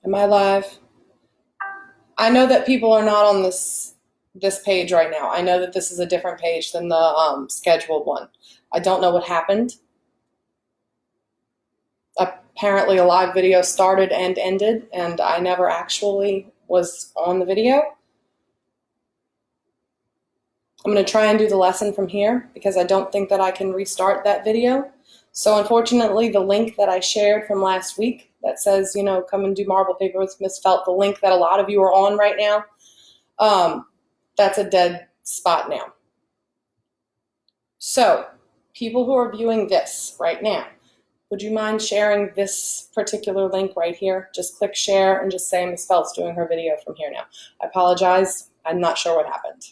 Am I live? I know that people are not on this page right now. I know that this is a different page than the scheduled one. I don't know what happened. Apparently a live video started and ended, and I never actually was on the video. I'm going to try and do the lesson from here because I don't think that I can restart that video. So unfortunately, the link that I shared from last week that says, come and do marble paper with Miss Felt, the link that a lot of you are on right now, that's a dead spot now. So people who are viewing this right now, would you mind sharing this particular link right here? Just click share and just say Miss Felt's doing her video from here now. I apologize. I'm not sure what happened.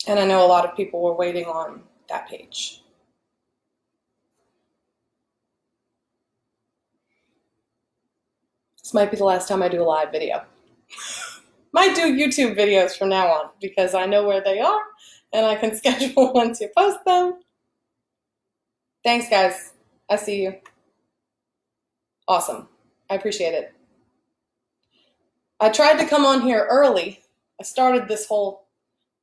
And I know a lot of people were waiting on that page. This might be the last time I do a live video. Might do YouTube videos from now on because I know where they are and I can schedule when to post them. Thanks, guys. I see you. Awesome. I appreciate it. I tried to come on here early. I started this whole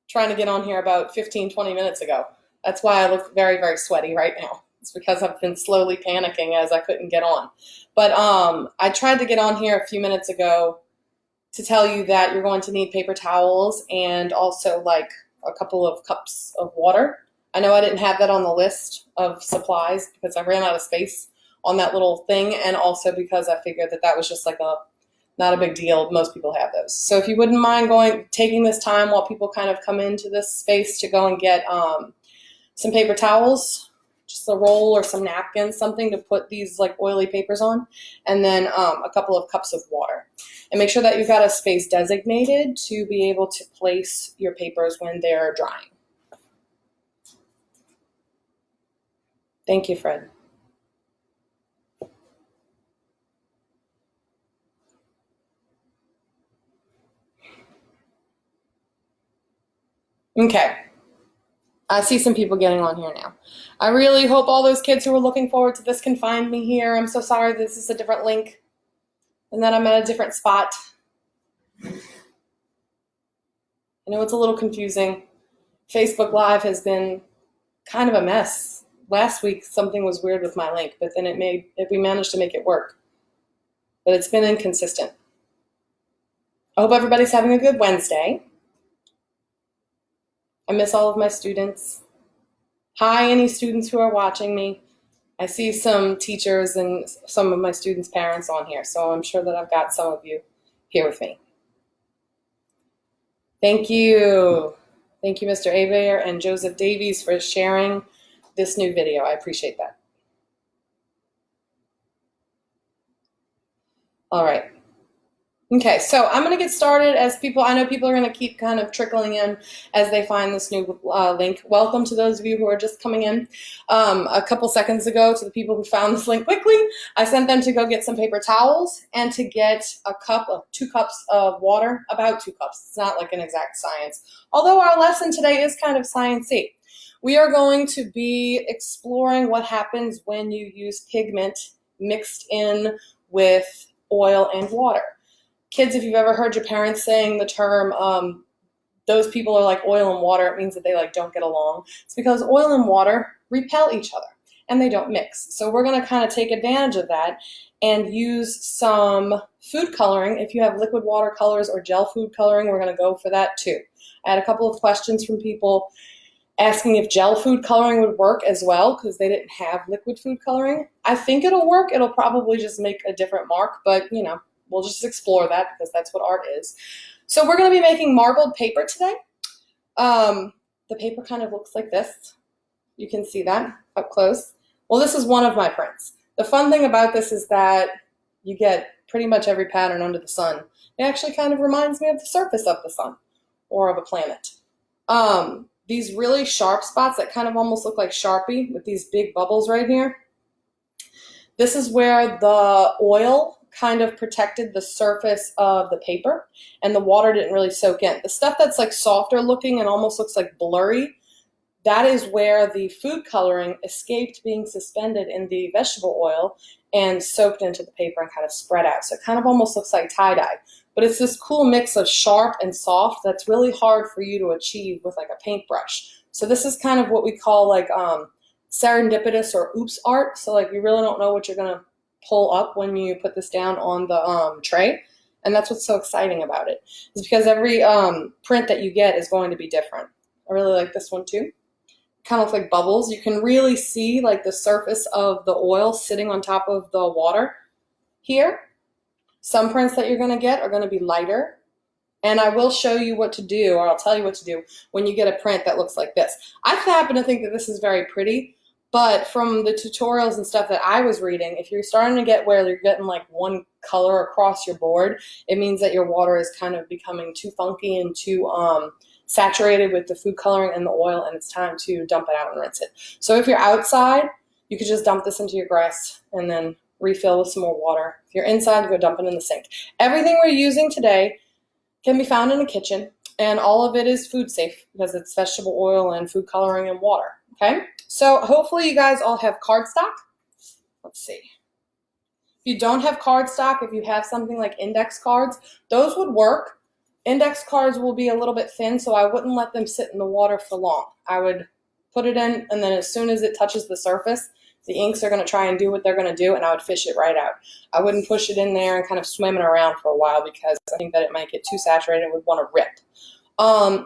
trying to get on here about 15, 20 minutes ago. That's why I look very, very sweaty right now. It's because I've been slowly panicking as I couldn't get on. But I tried to get on here a few minutes ago to tell you that you're going to need paper towels and also like a couple of cups of water. I know I didn't have that on the list of supplies because I ran out of space on that little thing, and also because I figured that was just like not a big deal. Most people have those. So if you wouldn't mind taking this time while people kind of come into this space to go and get some paper towels, just a roll or some napkins, something to put these like oily papers on, and then a couple of cups of water. And make sure that you've got a space designated to be able to place your papers when they're drying. Thank you, Fred. Okay. I see some people getting on here now. I really hope all those kids who are looking forward to this can find me here. I'm so sorry this is a different link and that I'm at a different spot. I know it's a little confusing. Facebook Live has been kind of a mess. Last week something was weird with my link, but then we managed to make it work. But it's been inconsistent. I hope everybody's having a good Wednesday. I miss all of my students. Hi, any students who are watching me. I see some teachers and some of my students' parents on here, so I'm sure that I've got some of you here with me. Thank you. Thank you, Mr. Abair and Joseph Davies, for sharing this new video. I appreciate that. All right. Okay, so I'm going to get started I know people are going to keep kind of trickling in as they find this new link. Welcome to those of you who are just coming in. A couple seconds ago, to the people who found this link quickly, I sent them to go get some paper towels and to get 2 cups of water, about 2 cups. It's not like an exact science, although our lesson today is kind of science-y. We are going to be exploring what happens when you use pigment mixed in with oil and water. Kids, if you've ever heard your parents saying the term, those people are like oil and water, it means that they don't get along. It's because oil and water repel each other and they don't mix. So we're going to kind of take advantage of that and use some food coloring. If you have liquid watercolors or gel food coloring, we're going to go for that too. I had a couple of questions from people asking if gel food coloring would work as well because they didn't have liquid food coloring. I think it'll work. It'll probably just make a different mark, but we'll just explore that because that's what art is. So we're going to be making marbled paper today. The paper kind of looks like this. You can see that up close. Well, this is one of my prints. The fun thing about this is that you get pretty much every pattern under the sun. It actually kind of reminds me of the surface of the sun or of a planet. These really sharp spots that kind of almost look like Sharpie with these big bubbles right here. This is where the oil kind of protected the surface of the paper and the water didn't really soak in. The stuff that's like softer looking and almost looks like blurry, that is where the food coloring escaped being suspended in the vegetable oil and soaked into the paper and kind of spread out. So it kind of almost looks like tie-dye. But it's this cool mix of sharp and soft that's really hard for you to achieve with like a paintbrush. So this is kind of what we call like serendipitous or oops art. So like you really don't know what you're going to pull up when you put this down on the tray. And that's what's so exciting about it, is because every print that you get is going to be different. I really like this one too. Kind of looks like bubbles. You can really see like the surface of the oil sitting on top of the water here. Some prints that you're going to get are going to be lighter. And I will show you what to do, or I'll tell you what to do when you get a print that looks like this. I happen to think that this is very pretty, but from the tutorials and stuff that I was reading, if you're starting to get where you're getting like one color across your board, it means that your water is kind of becoming too funky and too saturated with the food coloring and the oil, and it's time to dump it out and rinse it. So if you're outside, you could just dump this into your grass and then refill with some more water. If you're inside, go dump it in the sink. Everything we're using today can be found in a kitchen, and all of it is food safe because it's vegetable oil and food coloring and water, okay? So hopefully you guys all have cardstock. Let's see. If you don't have cardstock, if you have something like index cards, those would work. Index cards will be a little bit thin, so I wouldn't let them sit in the water for long. I would put it in, and then as soon as it touches the surface, the inks are going to try and do what they're going to do, and I would fish it right out. I wouldn't push it in there and kind of swim it around for a while because I think that it might get too saturated and would want to rip.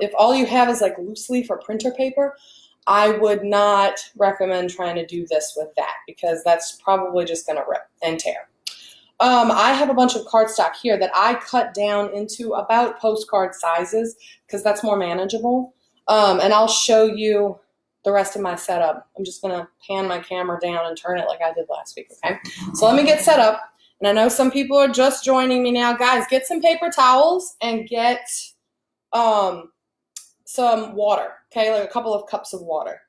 If all you have is like loose leaf or printer paper, I would not recommend trying to do this with that because that's probably just going to rip and tear. I have a bunch of cardstock here that I cut down into about postcard sizes because that's more manageable. And I'll show you the rest of my setup. I'm just going to pan my camera down and turn it like I did last week, okay? So let me get set up. And I know some people are just joining me now. Guys, get some paper towels and get some water, okay? Like a couple of cups of water.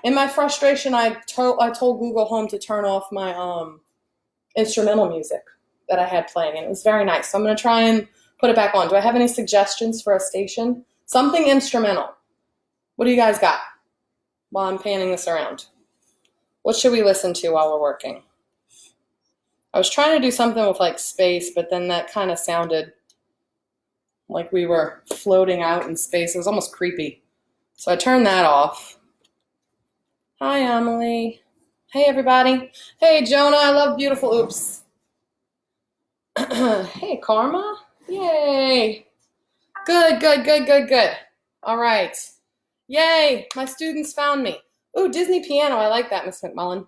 In my frustration, I told Google Home to turn off my instrumental music that I had playing, and it was very nice. So I'm going to try and put it back on. Do I have any suggestions for a station? Something instrumental. What do you guys got while I'm panning this around? What should we listen to while we're working? I was trying to do something with like space, but then that kind of sounded like we were floating out in space. It was almost creepy. So I turned that off. Hi, Emily. Hey, everybody. Hey, Jonah. I love beautiful oops. Hey, Karma. Yay. Good, good, good, good, good. All right. Yay. My students found me. Ooh, Disney piano. I like that, Miss McMullen.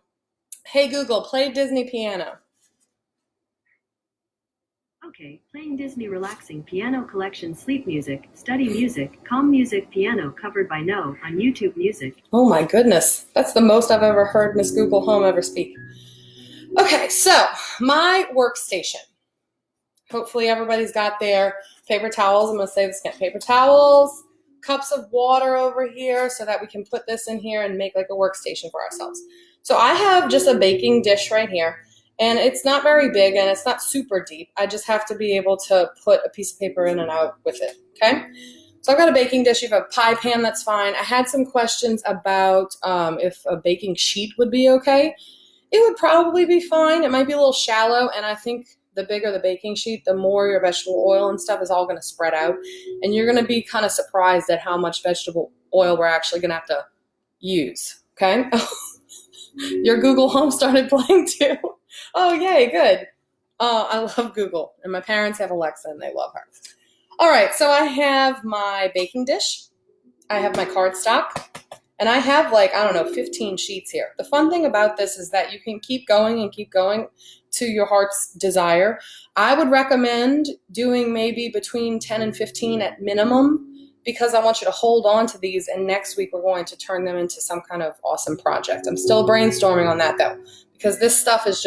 Hey, Google, play Disney piano. Okay, playing Disney relaxing piano collection, sleep music, study music, calm music, piano covered by No on YouTube Music. Oh my goodness. That's the most I've ever heard Miss Google Home ever speak. Okay, so my workstation. Hopefully everybody's got their paper towels. I'm going to say this again. Paper towels, cups of water over here so that we can put this in here and make like a workstation for ourselves. So I have just a baking dish right here. And it's not very big and it's not super deep. I just have to be able to put a piece of paper in and out with it, okay? So I've got a baking dish. You have a pie pan, that's fine. I had some questions about if a baking sheet would be okay. It would probably be fine. It might be a little shallow, and I think the bigger the baking sheet, the more your vegetable oil and stuff is all going to spread out. And you're going to be kind of surprised at how much vegetable oil we're actually going to have to use, okay? Your Google Home started playing too. Oh, yay, good. I love Google, and my parents have Alexa, and they love her. All right, so I have my baking dish. I have my cardstock, and I have 15 sheets here. The fun thing about this is that you can keep going and keep going to your heart's desire. I would recommend doing maybe between 10 and 15 at minimum, because I want you to hold on to these, and next week we're going to turn them into some kind of awesome project. I'm still brainstorming on that, though, because this stuff is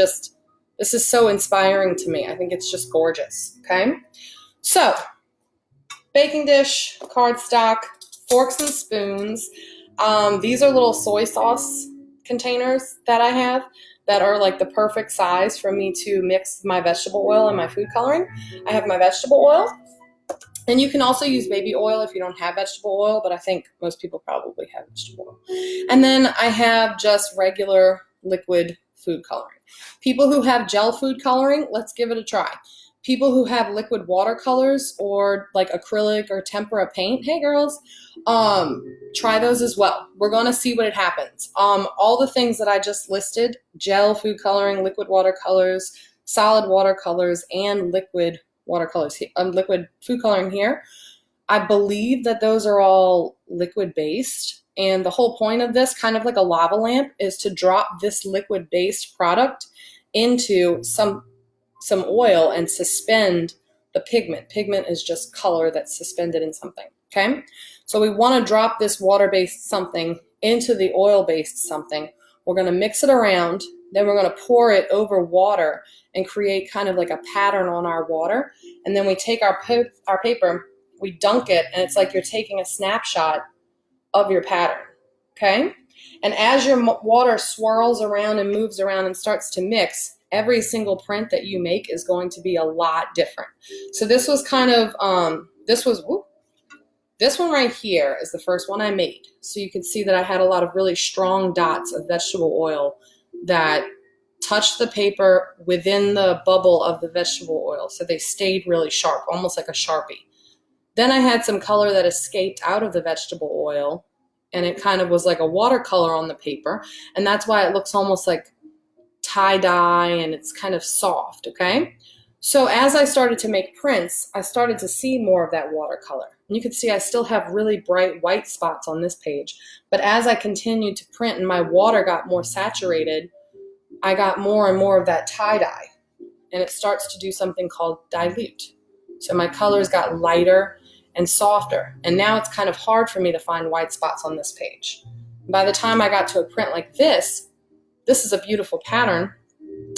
this is so inspiring to me. I think it's just gorgeous, okay? So, baking dish, cardstock, forks and spoons. These are little soy sauce containers that I have that are like the perfect size for me to mix my vegetable oil and my food coloring. I have my vegetable oil. And you can also use baby oil if you don't have vegetable oil, but I think most people probably have vegetable oil. And then I have just regular liquid food coloring. People who have gel food coloring, let's give it a try. People who have liquid watercolors or like acrylic or tempera paint, hey girls, try those as well. We're going to see what it happens. All the things that I just listed, gel food coloring, liquid watercolors, solid watercolors, and liquid watercolors, liquid food coloring here, I believe that those are all liquid based. And the whole point of this, kind of like a lava lamp, is to drop this liquid based product into some oil and suspend the pigment. Pigment is just color that's suspended in something, okay? So we want to drop this water-based something into the oil-based something. We're going to mix it around, then we're going to pour it over water and create kind of like a pattern on our water. And then we take our paper, we dunk it, and it's like you're taking a snapshot of your pattern, okay? And as your water swirls around and moves around and starts to mix, every single print that you make is going to be a lot different. So this was kind of, this one right here is the first one I made. So you can see that I had a lot of really strong dots of vegetable oil that touched the paper within the bubble of the vegetable oil. So they stayed really sharp, almost like a Sharpie. Then I had some color that escaped out of the vegetable oil, and it kind of was like a watercolor on the paper. And that's why it looks almost like tie-dye, and it's kind of soft, okay? So as I started to make prints, I started to see more of that watercolor. And you can see I still have really bright white spots on this page. But as I continued to print and my water got more saturated, I got more and more of that tie-dye. And it starts to do something called dilute. So my colors got lighter and softer. And now it's kind of hard for me to find white spots on this page. By the time I got to a print like this is a beautiful pattern,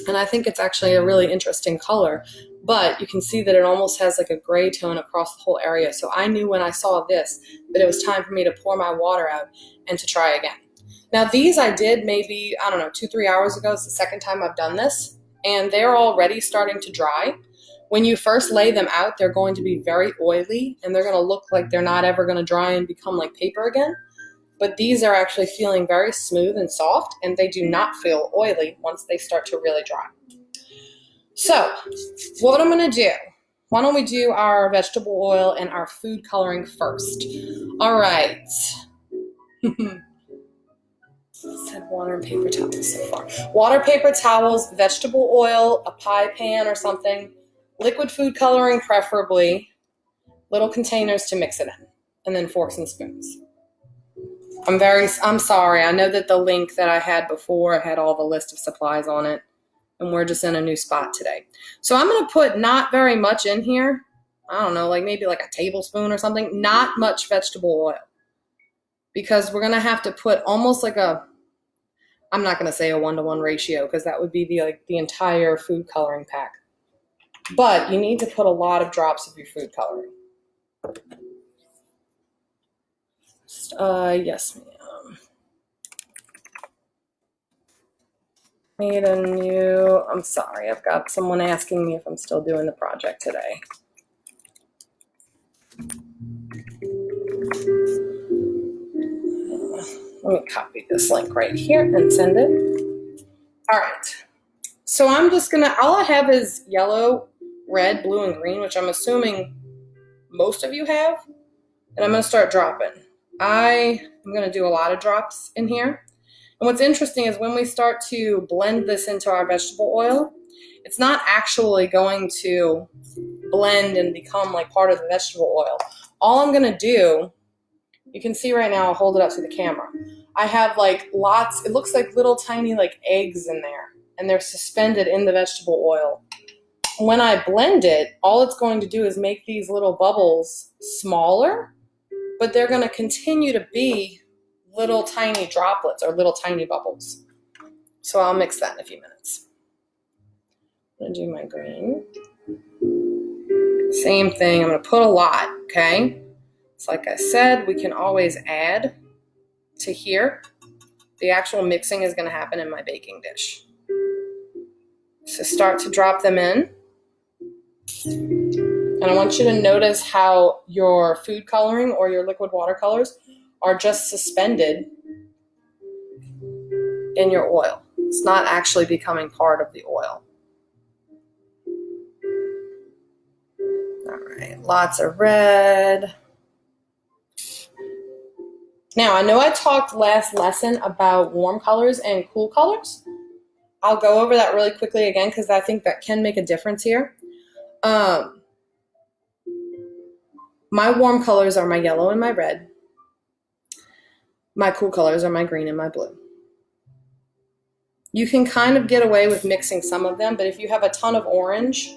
and I think it's actually a really interesting color, but you can see that it almost has like a gray tone across the whole area. So I knew when I saw this that it was time for me to pour my water out and to try again. Now these I did maybe, I don't know, 2-3 hours ago. It's the second time I've done this, and they're already starting to dry. When you first lay them out, they're going to be very oily, and they're going to look like they're not ever going to dry and become like paper again. But these are actually feeling very smooth and soft, and they do not feel oily once they start to really dry. So what I'm going to do, why don't we do our vegetable oil and our food coloring first? All right. Said water and paper towels so far. Water, paper towels, vegetable oil, a pie pan or something, liquid food coloring preferably, little containers to mix it in, and then forks and spoons. I'm sorry. I know that the link that I had before had all the list of supplies on it, and we're just in a new spot today. So I'm going to put not very much in here. I don't know, like maybe like a tablespoon or something. Not much vegetable oil, because we're going to have to put almost like I'm not going to say a 1-to-1 ratio, because that would be the entire food coloring pack. But you need to put a lot of drops of your food coloring. Yes, ma'am. I'm sorry, I've got someone asking me if I'm still doing the project today. Let me copy this link right here and send it. All right. So I'm just all I have is yellow, red, blue, and green, which I'm assuming most of you have. And I'm going to start dropping. I am going to do a lot of drops in here. And what's interesting is when we start to blend this into our vegetable oil, it's not actually going to blend and become like part of the vegetable oil. All I'm going to do, you can see right now, I'll hold it up to the camera. I have like lots, it looks like little tiny like eggs in there, and they're suspended in the vegetable oil. When I blend it, all it's going to do is make these little bubbles smaller, but they're going to continue to be little tiny droplets or little tiny bubbles. So I'll mix that in a few minutes. I'm going to do my green. Same thing. I'm going to put a lot, okay? So like I said, we can always add to here. The actual mixing is going to happen in my baking dish. So start to drop them in. And I want you to notice how your food coloring or your liquid watercolors are just suspended in your oil. It's not actually becoming part of the oil. All right, lots of red. Now, I know I talked last lesson about warm colors and cool colors. I'll go over that really quickly again because I think that can make a difference here. My warm colors are my yellow and my red. My cool colors are my green and my blue. You can kind of get away with mixing some of them, but if you have a ton of orange,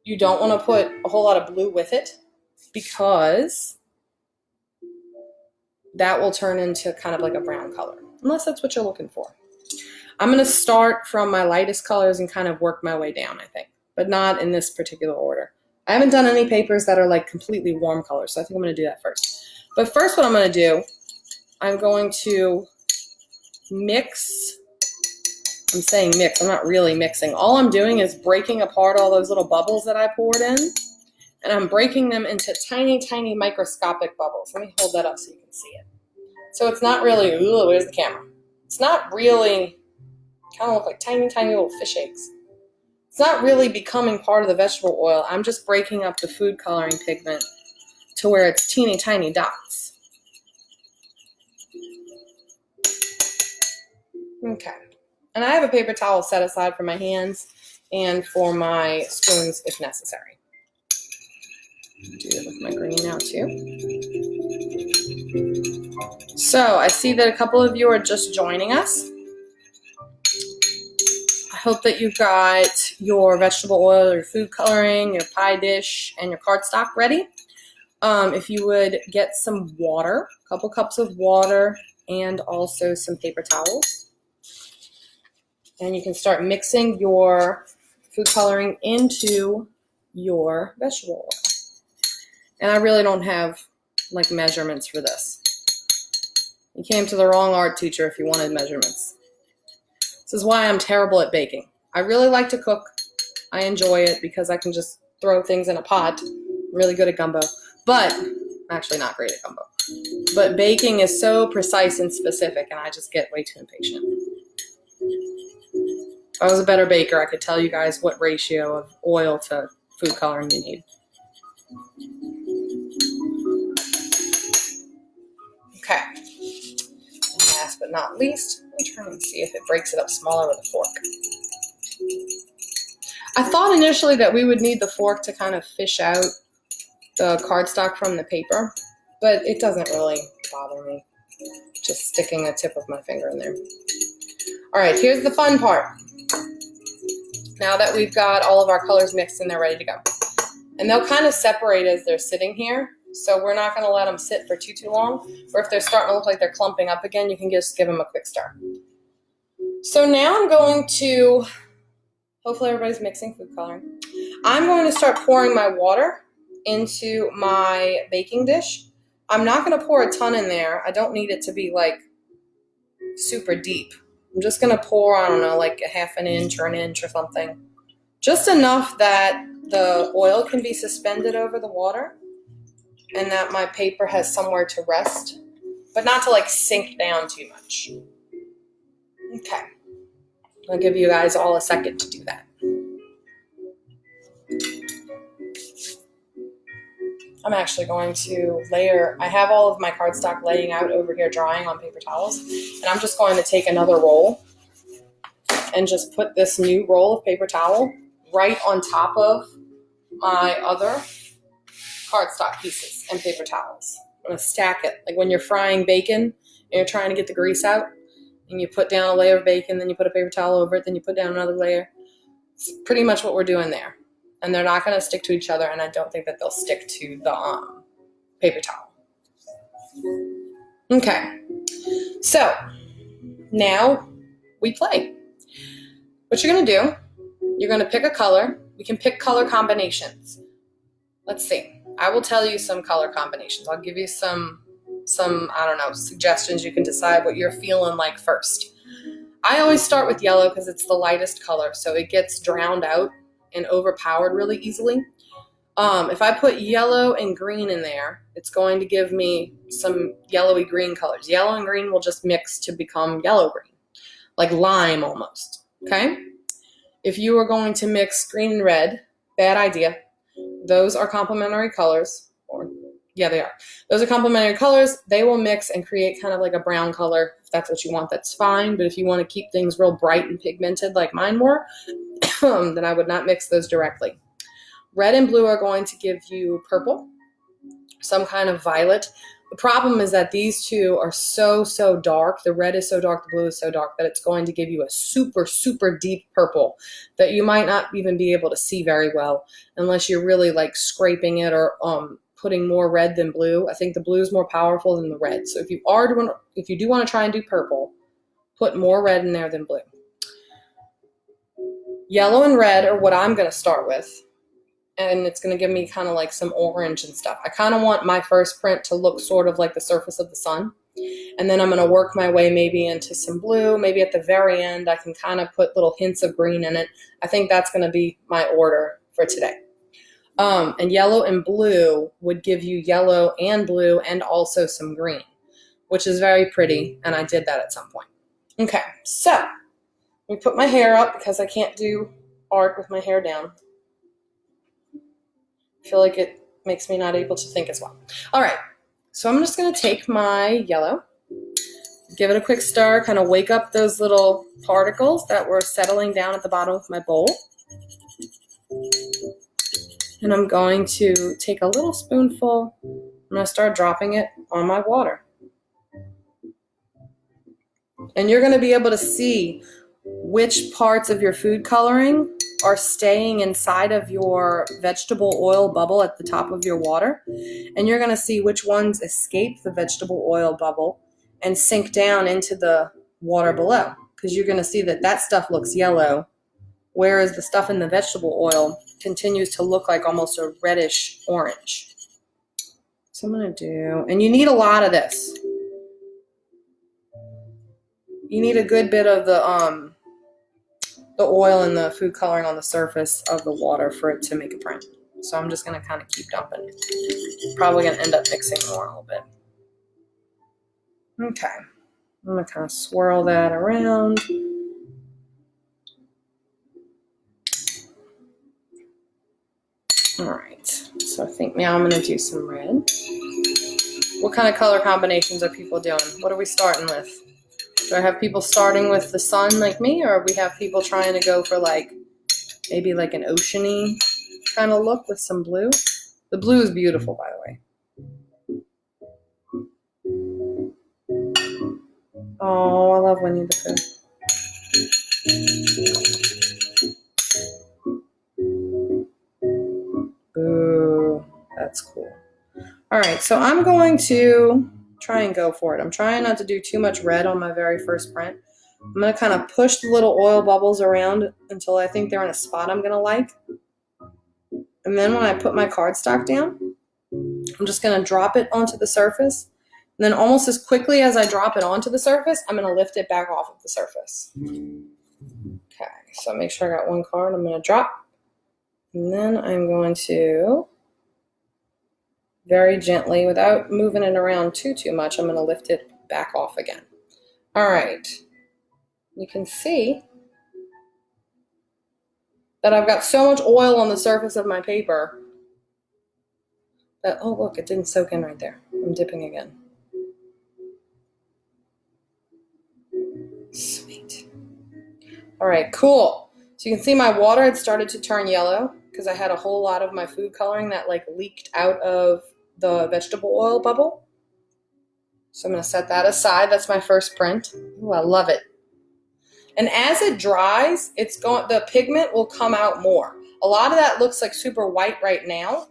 you don't want to put a whole lot of blue with it because that will turn into kind of like a brown color, unless that's what you're looking for. I'm going to start from my lightest colors and kind of work my way down, I think, but not in this particular order. I haven't done any papers that are like completely warm colors, so I think I'm going to do that first. But first what I'm going to do, I'm going to mix. I'm saying mix, I'm not really mixing. All I'm doing is breaking apart all those little bubbles that I poured in, and I'm breaking them into tiny, tiny microscopic bubbles. Let me hold that up so you can see it. So it's not really, ooh, where's the camera? It's not really, kind of look like tiny, tiny little fish eggs. It's not really becoming part of the vegetable oil. I'm just breaking up the food coloring pigment to where it's teeny, tiny dots. Okay. And I have a paper towel set aside for my hands and for my spoons if necessary. Do it with my green now too. So I see that a couple of you are just joining us. I hope that you've got your vegetable oil, your food coloring, your pie dish, and your cardstock ready. If you would get some water, a couple cups of water, and also some paper towels. And you can start mixing your food coloring into your vegetable oil. And I really don't have like measurements for this. You came to the wrong art teacher if you wanted measurements. This is why I'm terrible at baking. I really like to cook. I enjoy it because I can just throw things in a pot. I'm really good at gumbo, but I'm actually not great at gumbo. But baking is so precise and specific, and I just get way too impatient. If I was a better baker, I could tell you guys what ratio of oil to food coloring you need. Okay. And last but not least, let me try and see if it breaks it up smaller with a fork. I thought initially that we would need the fork to kind of fish out the cardstock from the paper, but it doesn't really bother me. Just sticking the tip of my finger in there. All right, here's the fun part. Now that we've got all of our colors mixed and they're ready to go. And they'll kind of separate as they're sitting here. So we're not going to let them sit for too long. Or if they're starting to look like they're clumping up again, you can just give them a quick stir. So now I'm going to, hopefully everybody's mixing food coloring. I'm going to start pouring my water into my baking dish. I'm not going to pour a ton in there. I don't need it to be like super deep. I'm just going to pour, I don't know, like a half an inch or an inch or something. Just enough that the oil can be suspended over the water and that my paper has somewhere to rest, but not to like sink down too much. Okay. I'll give you guys all a second to do that. I'm actually going to layer, I have all of my cardstock laying out over here drying on paper towels, and I'm just going to take another roll and just put this new roll of paper towel right on top of my other cardstock pieces and paper towels. I'm going to stack it, like when you're frying bacon and you're trying to get the grease out, and you put down a layer of bacon, then you put a paper towel over it, then you put down another layer. It's pretty much what we're doing there. And they're not going to stick to each other, and I don't think that they'll stick to the paper towel. Okay, so now we play. What you're going to do, you're going to pick a color. We can pick color combinations. Let's see. I will tell you some color combinations. I'll give you some I don't know, suggestions. You can decide what you're feeling like first. I always start with yellow because it's the lightest color, so it gets drowned out and overpowered really easily. If I put yellow and green in there, it's going to give me some yellowy green colors. Yellow and green will just mix to become yellow-green. like lime almost, okay? If you are going to mix green and red, bad idea. Those are complementary colors, yeah, they are. Those are complementary colors. They will mix and create kind of like a brown color. If that's what you want, that's fine. But if you want to keep things real bright and pigmented like mine were, then I would not mix those directly. Red and blue are going to give you purple, some kind of violet. The problem is that these two are so dark. The red is so dark, the blue is so dark that it's going to give you a super deep purple that you might not even be able to see very well unless you're really like scraping it or putting more red than blue. I think the blue is more powerful than the red. So if you do want to try and do purple, put more red in there than blue. Yellow and red are what I'm going to start with. And it's going to give me kind of like some orange and stuff. I kind of want my first print to look sort of like the surface of the sun. And then I'm going to work my way maybe into some blue. Maybe at the very end, I can kind of put little hints of green in it. I think that's going to be my order for today. And yellow and blue would give you yellow and blue and also some green, which is very pretty. And I did that at some point. Okay, so let me put my hair up because I can't do art with my hair down. I feel like it makes me not able to think as well. All right, so I'm just going to take my yellow, give it a quick stir, kind of wake up those little particles that were settling down at the bottom of my bowl. And I'm going to take a little spoonful. I'm going to start dropping it on my water. And you're going to be able to see which parts of your food coloring are staying inside of your vegetable oil bubble at the top of your water. And you're going to see which ones escape the vegetable oil bubble and sink down into the water below. Because you're going to see that that stuff looks yellow, whereas the stuff in the vegetable oil continues to look like almost a reddish orange. So I'm going to do, and you need a lot of this. You need a good bit of the oil and the food coloring on the surface of the water for it to make a print. So I'm just going to kind of keep dumping. Probably going to end up mixing more a little bit. Okay. I'm going to kind of swirl that around. All right. So I think now I'm going to do some red. What kind of color combinations are people doing? What are we starting with? Do I have people starting with the sun like me, or we have people trying to go for like maybe like an oceany kind of look with some blue? The blue is beautiful, by the way. Oh, I love Winnie the Pooh. Boo, that's cool. All right, so I'm going to try and go for it. I'm trying not to do too much red on my very first print. I'm going to kind of push the little oil bubbles around until I think they're in a spot I'm going to like. And then when I put my cardstock down, I'm just going to drop it onto the surface. And then almost as quickly as I drop it onto the surface, I'm going to lift it back off of the surface. Okay, so make sure I got one card. I'm going to drop. And then I'm going to very gently, without moving it around too much, I'm going to lift it back off again. All right. You can see that I've got so much oil on the surface of my paper that, oh, look, it didn't soak in right there. I'm dipping again. Sweet. All right, cool. So you can see my water had started to turn yellow because I had a whole lot of my food coloring that like leaked out of the vegetable oil bubble. So I'm going to set that aside. That's my first print. Ooh, I love it. And as it dries, the pigment will come out more. A lot of that looks like super white right now,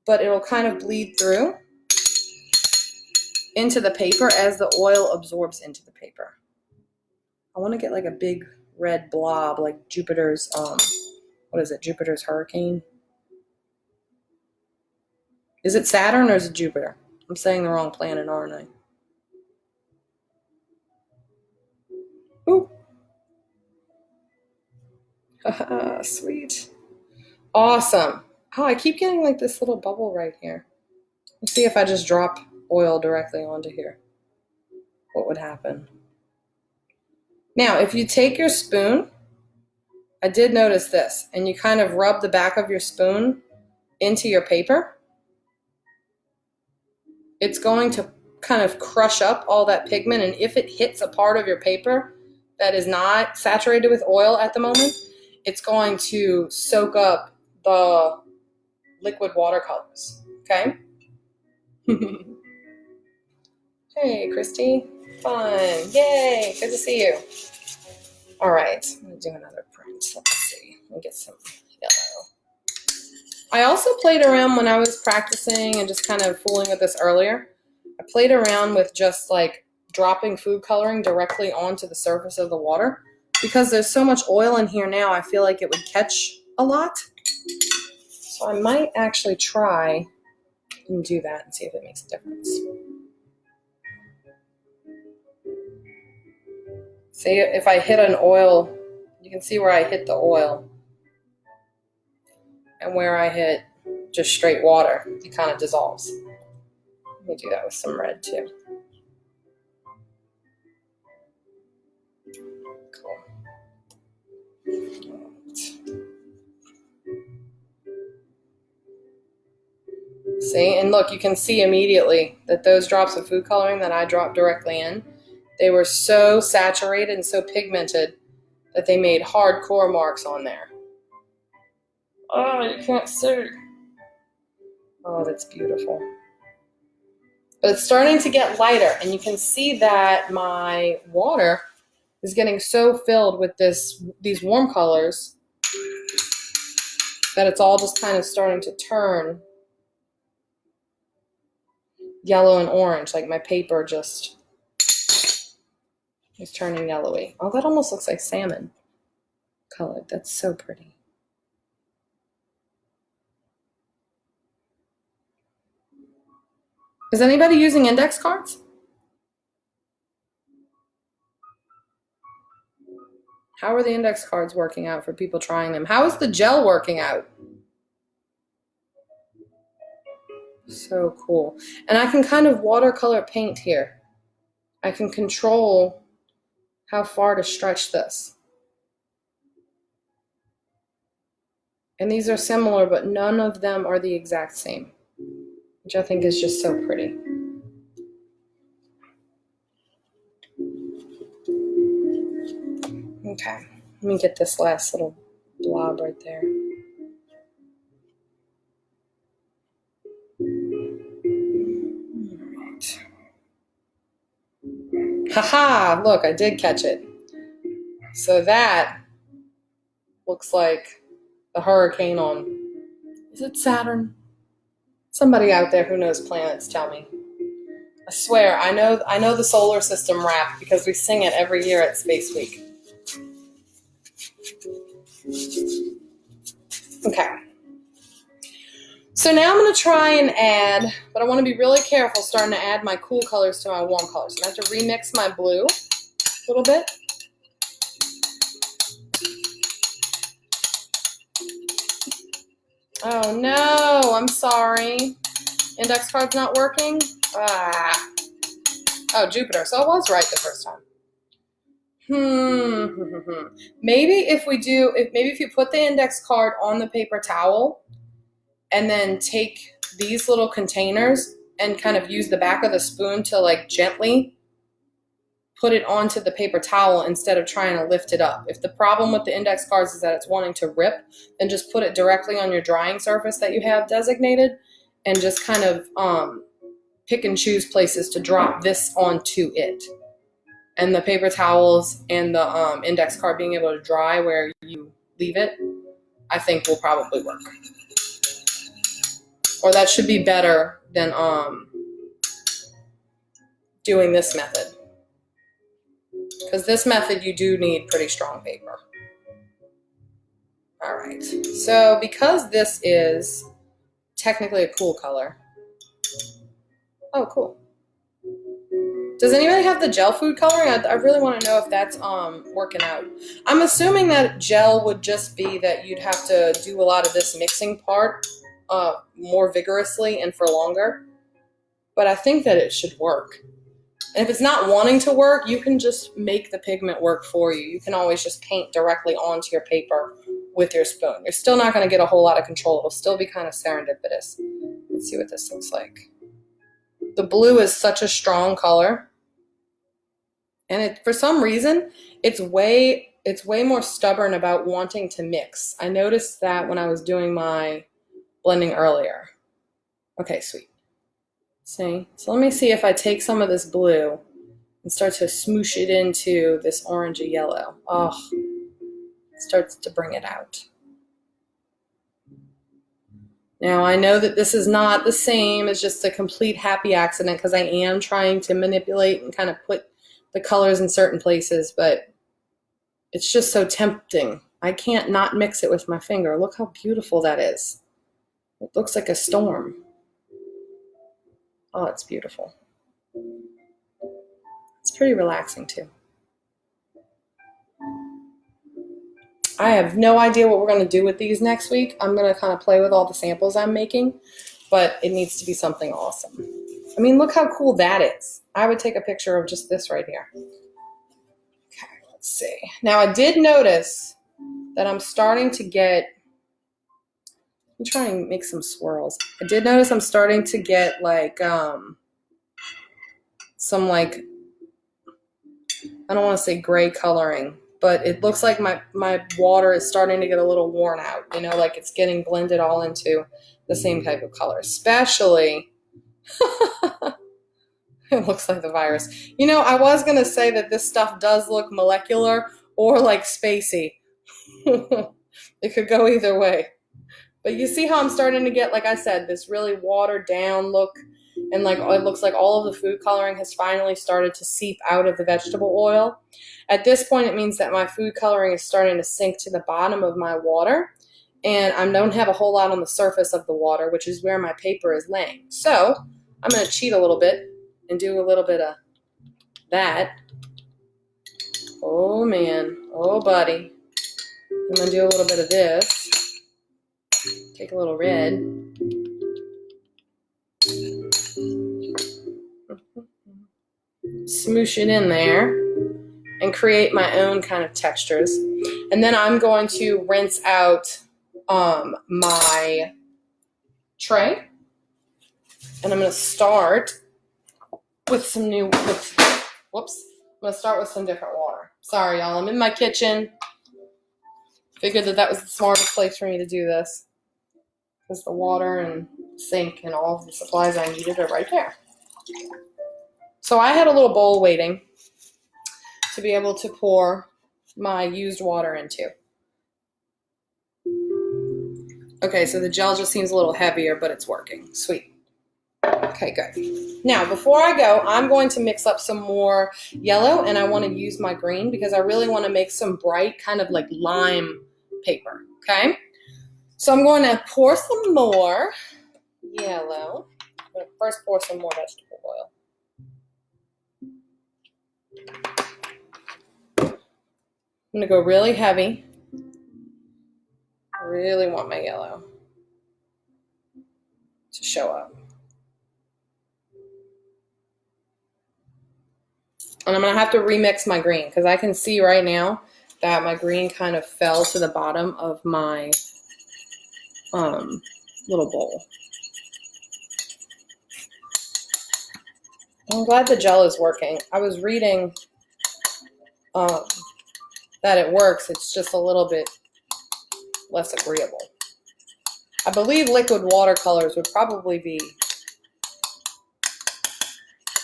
but it'll kind of bleed through into the paper as the oil absorbs into the paper. I want to get like a big red blob like Jupiter's, what is it, Jupiter's hurricane? Is it Saturn or is it Jupiter? I'm saying the wrong planet, aren't I? Ooh. Haha, sweet. Awesome. Oh, I keep getting like this little bubble right here. Let's see if I just drop oil directly onto here. What would happen? Now, if you take your spoon, I did notice this, and you kind of rub the back of your spoon into your paper, it's going to kind of crush up all that pigment, and if it hits a part of your paper that is not saturated with oil at the moment, it's going to soak up the liquid watercolors, okay? Hey, Christy. Fun. Yay. Good to see you. All right. I'm going to do another print. Let's see. Let me get some yellow. I also played around when I was practicing and just kind of fooling with this earlier. I played around with just like dropping food coloring directly onto the surface of the water. Because there's so much oil in here now, I feel like it would catch a lot. So I might actually try and do that and see if it makes a difference. See, if I hit an oil, you can see where I hit the oil and where I hit just straight water, it kind of dissolves. Let me do that with some red too. Cool. See, and look, you can see immediately that those drops of food coloring that I dropped directly in, they were so saturated and so pigmented that they made hardcore marks on there. Oh, you can't see. Oh, that's beautiful. But it's starting to get lighter, and you can see that my water is getting so filled with these warm colors that it's all just kind of starting to turn yellow and orange, like my paper just is turning yellowy. Oh, that almost looks like salmon colored. That's so pretty. Is anybody using index cards? How are the index cards working out for people trying them? How is the gel working out? So cool. And I can kind of watercolor paint here. I can control how far to stretch this. And these are similar, but none of them are the exact same, which I think is just so pretty. Okay, let me get this last little blob right there. Haha, look, I did catch it. So that looks like the hurricane on, is it Saturn? Somebody out there who knows planets, tell me. I swear, I know the solar system rap because we sing it every year at Space Week. Okay. So now I'm going to try and add, but I want to be really careful starting to add my cool colors to my warm colors. So I have to remix my blue a little bit. Oh no, I'm sorry. Index card's not working? Ah. Oh, Jupiter. So I was right the first time. Maybe if you put the index card on the paper towel and then take these little containers and kind of use the back of the spoon to like gently put it onto the paper towel instead of trying to lift it up. If the problem with the index cards is that it's wanting to rip, then just put it directly on your drying surface that you have designated and just kind of pick and choose places to drop this onto it. And the paper towels and the index card being able to dry where you leave it, I think will probably work. Or that should be better than doing this method. Because this method, you do need pretty strong paper. All right. So because this is technically a cool color. Oh, cool. Does anybody have the gel food coloring? I really want to know if that's working out. I'm assuming that gel would just be that you'd have to do a lot of this mixing part more vigorously and for longer. But I think that it should work. And if it's not wanting to work, you can just make the pigment work for you. You can always just paint directly onto your paper with your spoon. You're still not going to get a whole lot of control. It'll still be kind of serendipitous. Let's see what this looks like. The blue is such a strong color. And for some reason, it's way more stubborn about wanting to mix. I noticed that when I was doing my blending earlier. Okay, sweet. See? So let me see if I take some of this blue and start to smoosh it into this orangey yellow. Oh, it starts to bring it out. Now, I know that this is not the same as just a complete happy accident because I am trying to manipulate and kind of put the colors in certain places, but it's just so tempting. I can't not mix it with my finger. Look how beautiful that is. It looks like a storm. Oh, it's beautiful. It's pretty relaxing too. I have no idea what we're going to do with these next week. I'm going to kind of play with all the samples I'm making, but it needs to be something awesome. I mean, look how cool that is. I would take a picture of just this right here. Okay, let's see. Now, I did notice that I'm starting to get, I'm trying to make some swirls. I did notice I'm starting to get like some like, I don't want to say gray coloring, but it looks like my water is starting to get a little worn out, you know, like it's getting blended all into the same type of color, especially, it looks like the virus. You know, I was going to say that this stuff does look molecular or like spacey. It could go either way. But you see how I'm starting to get, like I said, this really watered down look, and like it looks like all of the food coloring has finally started to seep out of the vegetable oil. At this point, it means that my food coloring is starting to sink to the bottom of my water, and I don't have a whole lot on the surface of the water, which is where my paper is laying. So I'm going to cheat a little bit and do a little bit of that. Oh man, oh buddy. I'm going to do a little bit of this. Take a little red. Smoosh it in there and create my own kind of textures. And then I'm going to rinse out my tray. And I'm going to start with some I'm going to start with some different water. Sorry, y'all. I'm in my kitchen. Figured that was the smartest place for me to do this, because the water and sink and all of the supplies I needed are right there. So I had a little bowl waiting to be able to pour my used water into. Okay, so the gel just seems a little heavier, but it's working. Sweet. Okay, good. Now, before I go, I'm going to mix up some more yellow, and I want to use my green because I really want to make some bright kind of like lime paper, okay? So I'm going to pour some more yellow. I'm going to first pour some more vegetable oil. I'm going to go really heavy. I really want my yellow to show up. And I'm going to have to remix my green because I can see right now that my green kind of fell to the bottom of my little bowl. I'm glad the gel is working. I was reading that it works. It's just a little bit less agreeable. I believe liquid watercolors would probably be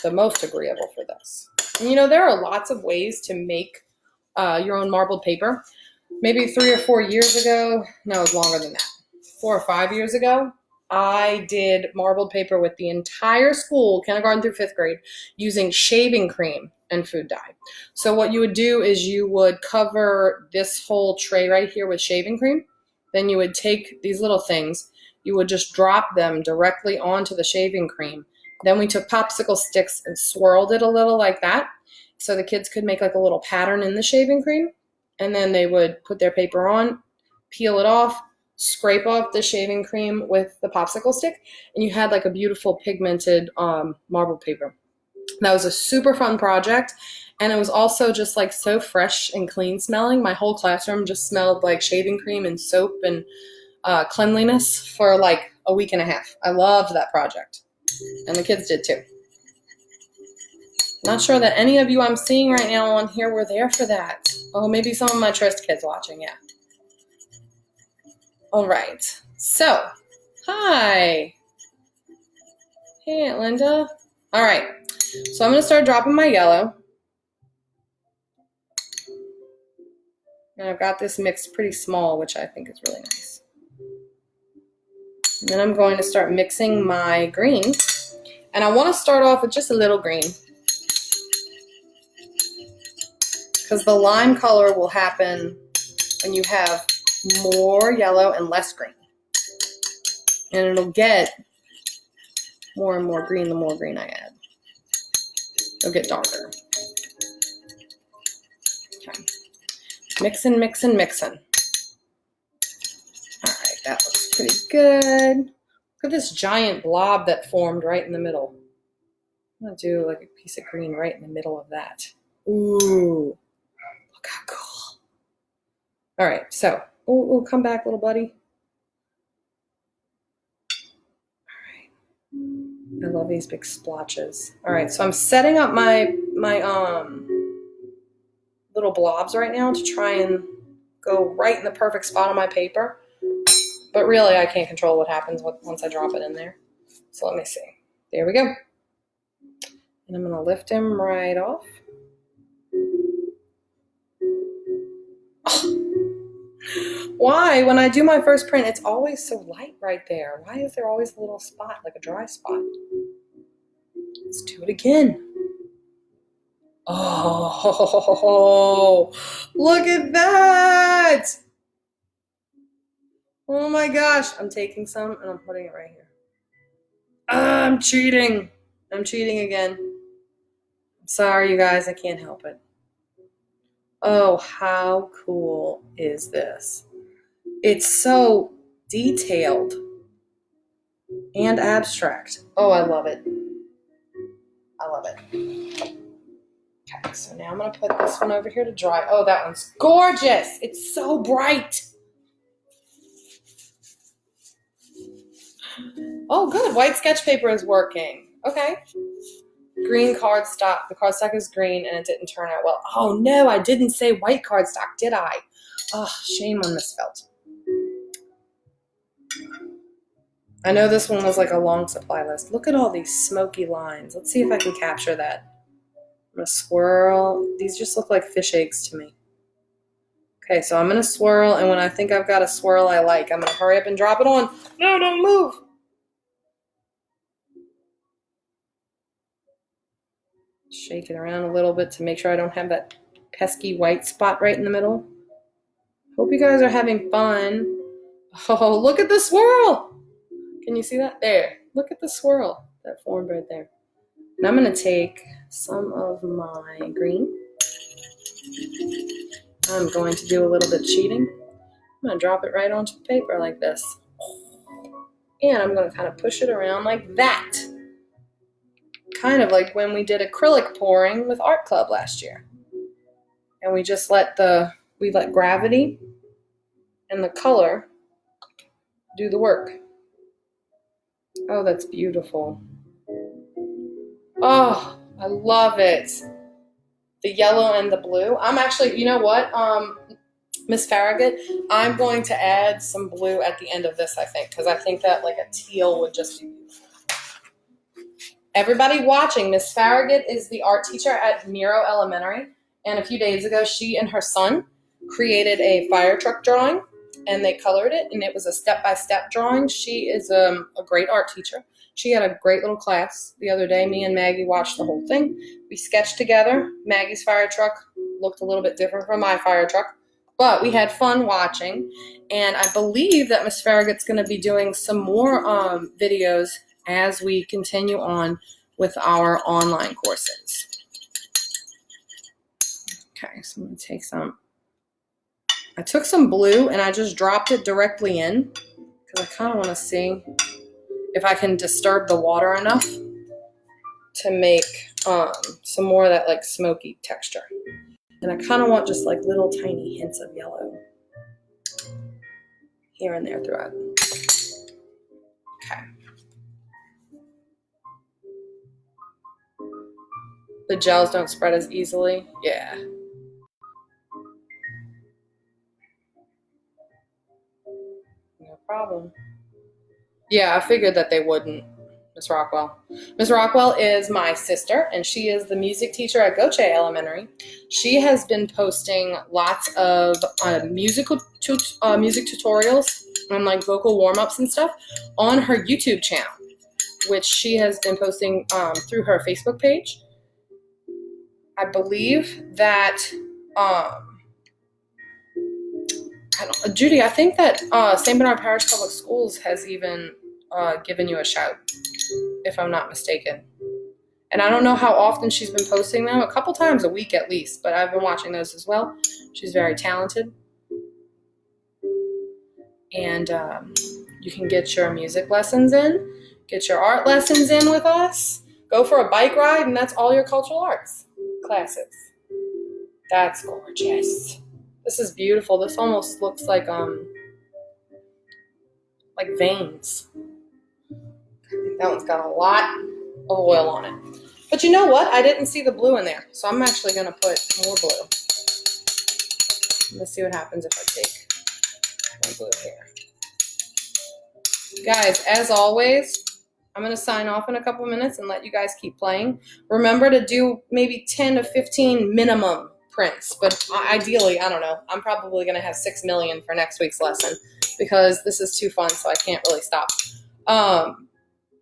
the most agreeable for this. And you know, there are lots of ways to make your own marbled paper. Maybe 3 or 4 years ago, no, it was longer than that. 4 or 5 years ago, I did marbled paper with the entire school, kindergarten through 5th grade, using shaving cream and food dye. So what you would do is you would cover this whole tray right here with shaving cream. Then you would take these little things, you would just drop them directly onto the shaving cream. Then we took popsicle sticks and swirled it a little like that, so the kids could make like a little pattern in the shaving cream. And then they would put their paper on, peel it off, scrape off the shaving cream with the popsicle stick, and you had like a beautiful pigmented marbled paper. That was a super fun project. And it was also just like so fresh and clean smelling. My whole classroom just smelled like shaving cream and soap and cleanliness for like a week and a half. I loved that project. And the kids did too. Not sure that any of you I'm seeing right now on here were there for that. Oh, maybe some of my Trist kids watching, yeah. All right. So, hi. Hey, Aunt Linda. All right. So I'm going to start dropping my yellow. And I've got this mixed pretty small, which I think is really nice. And then I'm going to start mixing my green. And I want to start off with just a little green, because the lime color will happen when you have more yellow and less green. And it'll get more and more green the more green I add. It'll get darker. Okay. Mixing, mixing, mixing. All right, that looks pretty good. Look at this giant blob that formed right in the middle. I'm gonna do like a piece of green right in the middle of that. Ooh, look how cool. All right, so, ooh, come back, little buddy. All right, I love these big splotches. All right, so I'm setting up my little blobs right now to try and go right in the perfect spot on my paper. But really, I can't control what happens once I drop it in there. So let me see. There we go. And I'm going to lift him right off. Oh. Why? When I do my first print, it's always so light right there. Why is there always a little spot, like a dry spot? Let's do it again. Oh, look at that. Oh my gosh. I'm taking some and I'm putting it right here. I'm cheating. I'm cheating again. I'm sorry, you guys. I can't help it. Oh, how cool is this? It's so detailed and abstract. Oh, I love it. I love it. Okay, so now I'm going to put this one over here to dry. Oh, that one's gorgeous. It's so bright. Oh, good. White sketch paper is working. Okay. Green cardstock. The cardstock is green and it didn't turn out well. Oh, no, I didn't say white cardstock, did I? Oh, shame on Miss Felt. I know this one was like a long supply list. Look at all these smoky lines. Let's see if I can capture that. I'm going to swirl. These just look like fish eggs to me. Okay, so I'm going to swirl, and when I think I've got a swirl I like, I'm going to hurry up and drop it on. No, don't move. Shake it around a little bit to make sure I don't have that pesky white spot right in the middle. Hope you guys are having fun. Oh, look at the swirl. Can you see that? There. Look at the swirl that formed right there. And I'm going to take some of my green. I'm going to do a little bit cheating. I'm going to drop it right onto the paper like this. And I'm going to kind of push it around like that. Kind of like when we did acrylic pouring with Art Club last year. And we just let gravity and the color do the work. Oh, that's beautiful. Oh, I love it. The yellow and the blue. I'm actually, you know what, Miss Farragut, I'm going to add some blue at the end of this, I think, because I think that like a teal would just be beautiful. Everybody watching, Miss Farragut is the art teacher at Miro Elementary, and a few days ago, she and her son created a fire truck drawing, and they colored it, and it was a step-by-step drawing. She is a great art teacher. She had a great little class the other day. Me and Maggie watched the whole thing. We sketched together. Maggie's fire truck looked a little bit different from my fire truck, but we had fun watching, and I believe that Miss Farragut's going to be doing some more videos as we continue on with our online courses. Okay, so I'm going to take some. I took some blue and I just dropped it directly in because I kind of want to see if I can disturb the water enough to make some more of that like smoky texture. And I kind of want just like little tiny hints of yellow here and there throughout. Okay. The gels don't spread as easily. Yeah. No problem. Yeah, I figured that they wouldn't, Miss Rockwell. Miss Rockwell is my sister, and she is the music teacher at Goche Elementary. She has been posting lots of music tutorials and like vocal warm-ups and stuff on her YouTube channel, which she has been posting through her Facebook page. I believe that Judy, I think that St. Bernard Parish Public Schools has even given you a shout, if I'm not mistaken. And I don't know how often she's been posting them, a couple times a week at least, but I've been watching those as well. She's very talented. And you can get your music lessons in, get your art lessons in with us, go for a bike ride, and that's all your cultural arts classes. That's gorgeous. This is beautiful. This almost looks like veins. That one's got a lot of oil on it. But you know what? I didn't see the blue in there, so I'm actually going to put more blue. Let's see what happens if I take more blue here. Guys, as always, I'm going to sign off in a couple minutes and let you guys keep playing. Remember to do maybe 10 to 15 minimum prints, but ideally, I don't know, I'm probably going to have 6 million for next week's lesson because this is too fun, so I can't really stop.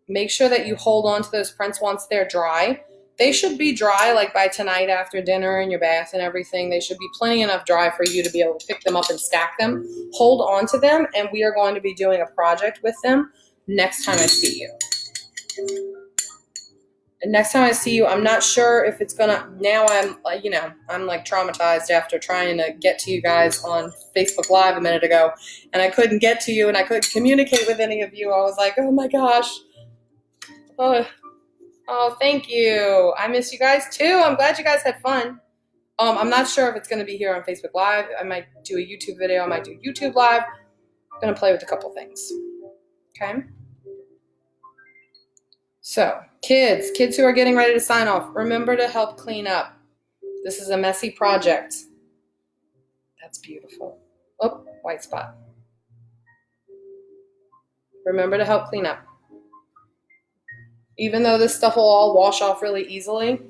Make sure that you hold on to those prints once they're dry. They should be dry like by tonight after dinner in your bath and everything. They should be plenty enough dry for you to be able to pick them up and stack them. Hold on to them, and we are going to be doing a project with them next time I see you. And next time I see you, I'm not sure if it's gonna, now I'm like traumatized after trying to get to you guys on Facebook Live a minute ago, and I couldn't get to you and I couldn't communicate with any of you. I was like, oh my gosh. Oh, thank you. I miss you guys too. I'm glad you guys had fun. I'm not sure if it's gonna be here on Facebook Live. I might do a YouTube video. I might do YouTube Live. I'm gonna play with a couple things. Okay. So, kids who are getting ready to sign off, remember to help clean up. This is a messy project. That's beautiful. Oh, white spot. Remember to help clean up. Even though this stuff will all wash off really easily,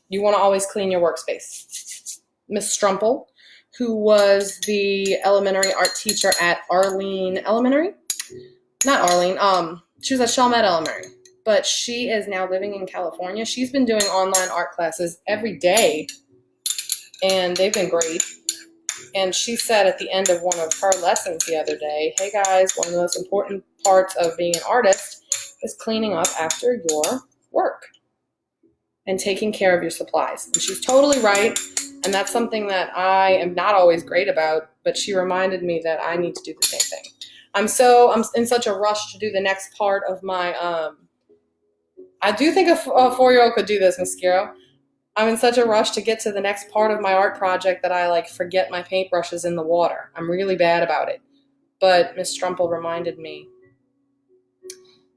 you want to always clean your workspace. Miss Strumple, who was the elementary art teacher at Arlene Elementary. Not Arlene, she was at Chalmette Elementary, but she is now living in California. She's been doing online art classes every day, and they've been great. And she said at the end of one of her lessons the other day, hey guys, one of the most important parts of being an artist is cleaning up after your work and taking care of your supplies. And she's totally right, and that's something that I am not always great about, but she reminded me that I need to do the same thing. I'm in such a rush to do the next part of my, I do think a 4-year-old could do this, Miss Skiro. I'm in such a rush to get to the next part of my art project that I forget my paintbrushes in the water. I'm really bad about it. But Miss Strumple reminded me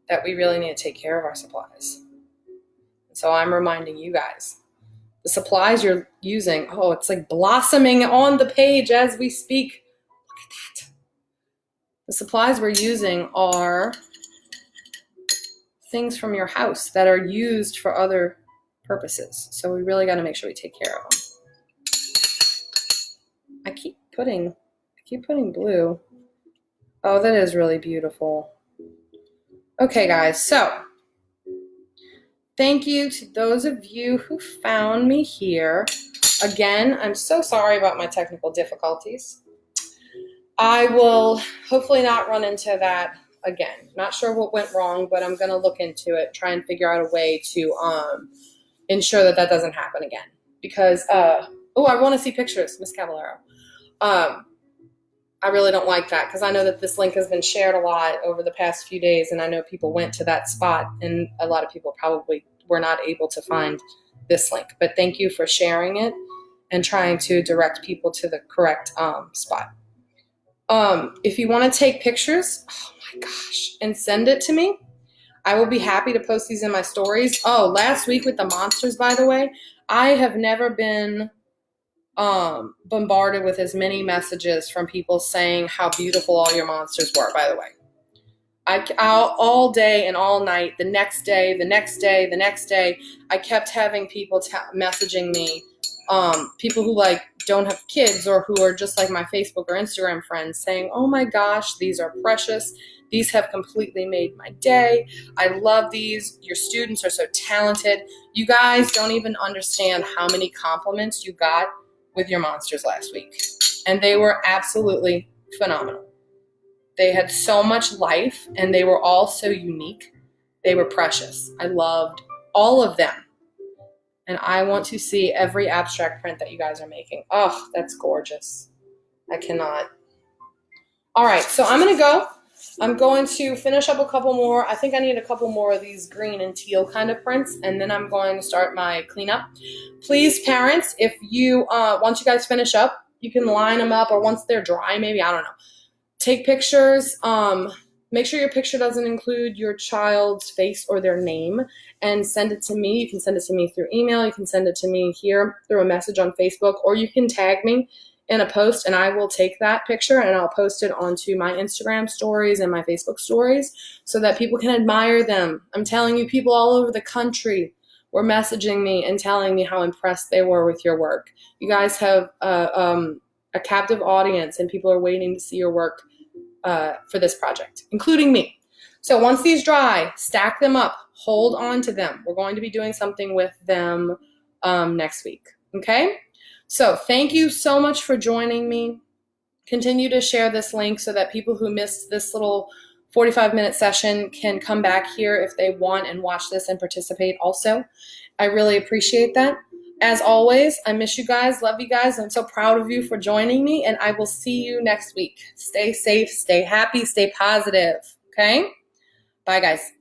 that we really need to take care of our supplies. So I'm reminding you guys. The supplies you're using, oh, it's like blossoming on the page as we speak. Look at that. The supplies we're using are things from your house that are used for other purposes. So we really got to make sure we take care of them. I keep putting blue. Oh, that is really beautiful. Okay, guys, so thank you to those of you who found me here. Again, I'm so sorry about my technical difficulties. I will hopefully not run into that again. Not sure what went wrong, but I'm going to look into it, try and figure out a way to ensure that that doesn't happen again. Because, I want to see pictures, Miss Cavallaro. I I really don't like that because I know that this link has been shared a lot over the past few days, and I know people went to that spot, and a lot of people probably were not able to find this link. But thank you for sharing it and trying to direct people to the correct spot. If you want to take pictures, oh my gosh, and send it to me, I will be happy to post these in my stories. Oh, last week with the monsters, by the way, I have never been bombarded with as many messages from people saying how beautiful all your monsters were, by the way. All day and all night, the next day, I kept having people messaging me, people who like don't have kids or who are just like my Facebook or Instagram friends saying, oh my gosh, these are precious. These have completely made my day. I love these. Your students are so talented. You guys don't even understand how many compliments you got with your monsters last week. And they were absolutely phenomenal. They had so much life and they were all so unique. They were precious. I loved all of them. And I want to see every abstract print that you guys are making. Oh, that's gorgeous. I cannot. All right, so I'm going to go. I'm going to finish up a couple more. I think I need a couple more of these green and teal kind of prints, and then I'm going to start my cleanup. Please, parents, if you, once you guys finish up, you can line them up, or once they're dry, maybe, I don't know. Take pictures. Make sure your picture doesn't include your child's face or their name, and send it to me. You can send it to me through email. You can send it to me here through a message on Facebook, or you can tag me in a post, and I will take that picture and I'll post it onto my Instagram stories and my Facebook stories so that people can admire them. I'm telling you, people all over the country were messaging me and telling me how impressed they were with your work. You guys have a captive audience, and people are waiting to see your work for this project, including me. So once these dry, stack them up, hold on to them. We're going to be doing something with them next week, okay? So thank you so much for joining me. Continue to share this link so that people who missed this little 45-minute session can come back here if they want and watch this and participate also. I really appreciate that. As always, I miss you guys, love you guys. I'm so proud of you for joining me, and I will see you next week. Stay safe, stay happy, stay positive, okay? Bye, guys.